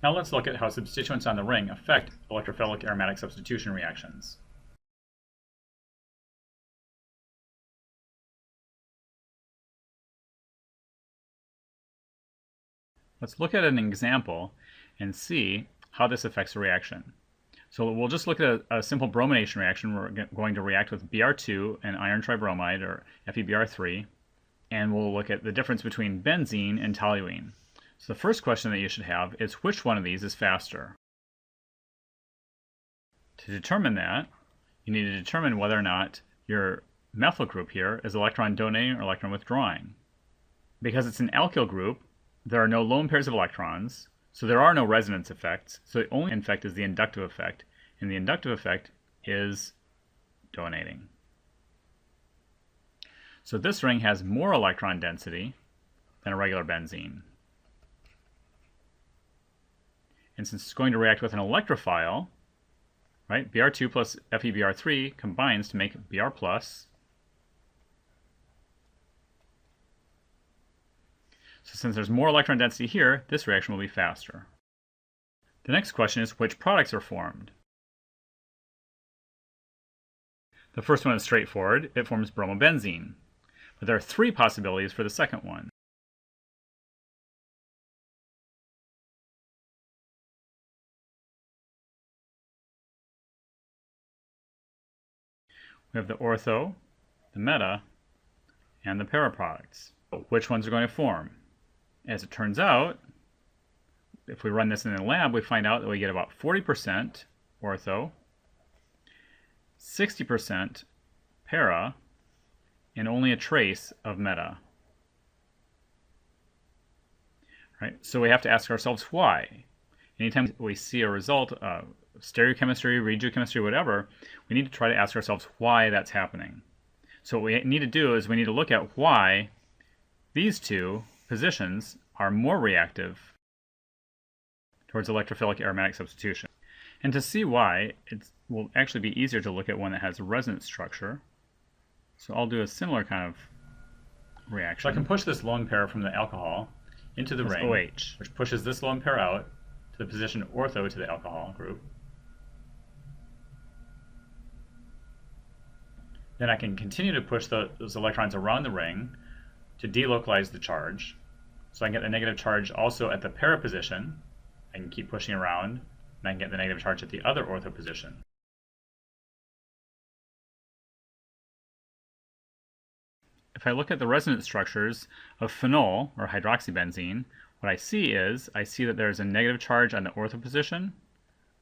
Now let's look at how substituents on the ring affect electrophilic aromatic substitution reactions. Let's look at an example and see how this affects a reaction. So we'll just look at a simple bromination reaction. We're going to react with Br2 and iron tribromide, or FeBr3, and we'll look at the difference between benzene and toluene. So the first question that you should have is, which one of these is faster? To determine that, you need to determine whether or not your methyl group here is electron donating or electron withdrawing. Because it's an alkyl group, there are no lone pairs of electrons, so there are no resonance effects. So the only effect is the inductive effect, and the inductive effect is donating. So this ring has more electron density than a regular benzene. And since it's going to react with an electrophile, right, Br2 plus FeBr3 combines to make Br+. So since there's more electron density here, this reaction will be faster. The next question is, which products are formed? The first one is straightforward. It forms bromobenzene. But there are three possibilities for the second one. We have the ortho, the meta, and the para products. Which ones are going to form? As it turns out, if we run this in the lab, we find out that we get about 40% ortho, 60% para, and only a trace of meta. Right? So we have to ask ourselves why. Anytime we see a result, stereochemistry, regiochemistry, whatever, we need to try to ask ourselves why that's happening. So what we need to do is we need to look at why these two positions are more reactive towards electrophilic aromatic substitution. And to see why, it will actually be easier to look at one that has a resonance structure. So I'll do a similar kind of reaction. So I can push this lone pair from the alcohol into the ring, OH, which pushes this lone pair out to the position ortho to the alcohol group. Then I can continue to push those electrons around the ring to delocalize the charge. So I can get the negative charge also at the para position. I can keep pushing around, and I can get the negative charge at the other ortho position. If I look at the resonance structures of phenol, or hydroxybenzene, what I see that there's a negative charge on the ortho position,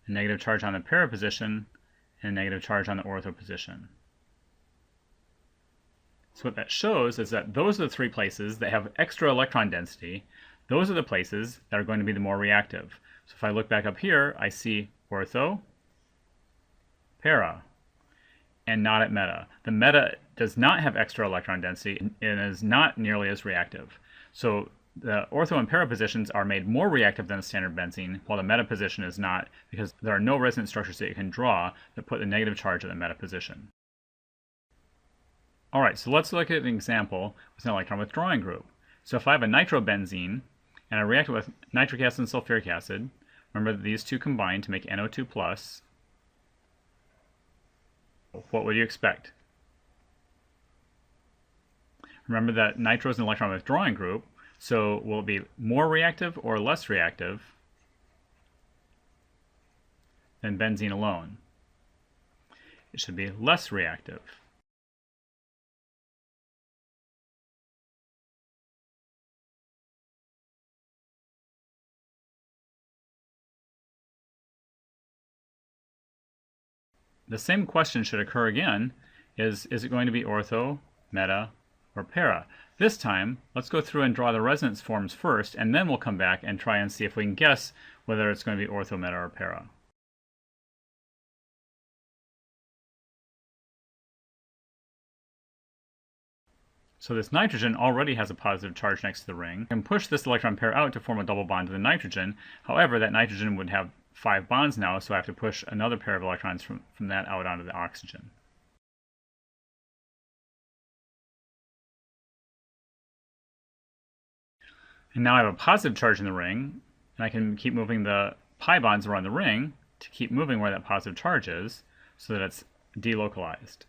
a negative charge on the para position, and a negative charge on the ortho position. So what that shows is that those are the three places that have extra electron density. Those are the places that are going to be the more reactive. So if I look back up here, I see ortho, para, and not at meta. The meta does not have extra electron density and is not nearly as reactive. So the ortho and para positions are made more reactive than the standard benzene, while the meta position is not, because there are no resonance structures that you can draw that put the negative charge at the meta position. Alright, so let's look at an example with an electron withdrawing group. So if I have a nitrobenzene and I react with nitric acid and sulfuric acid, remember that these two combine to make NO2+, what would you expect? Remember that nitro is an electron withdrawing group, so will it be more reactive or less reactive than benzene alone? It should be less reactive. The same question should occur again, is it going to be ortho, meta, or para? This time, let's go through and draw the resonance forms first, and then we'll come back and try and see if we can guess whether it's going to be ortho, meta, or para. So this nitrogen already has a positive charge next to the ring. I can push this electron pair out to form a double bond to the nitrogen. However, that nitrogen would have 5 bonds now, so I have to push another pair of electrons from that out onto the oxygen. And now I have a positive charge in the ring, And I can keep moving the pi bonds around the ring to keep moving where that positive charge is so that it's delocalized.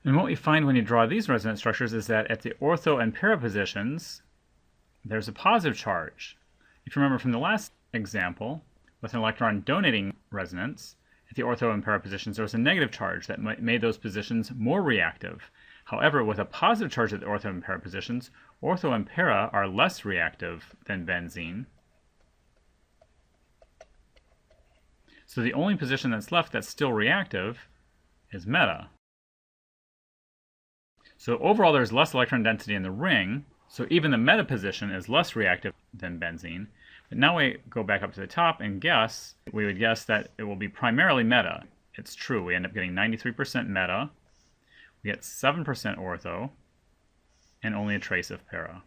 And what we find when you draw these resonance structures is that at the ortho and para positions, there's a positive charge. If you remember from the last example, with an electron donating resonance, at the ortho and para positions, there was a negative charge that made those positions more reactive. However, with a positive charge at the ortho and para positions, ortho and para are less reactive than benzene. So the only position that's left that's still reactive is meta. So overall, there's less electron density in the ring, so even the meta position is less reactive than benzene. But now we go back up to the top and guess. We would guess that it will be primarily meta. It's true. We end up getting 93% meta. We get 7% ortho, and only a trace of para.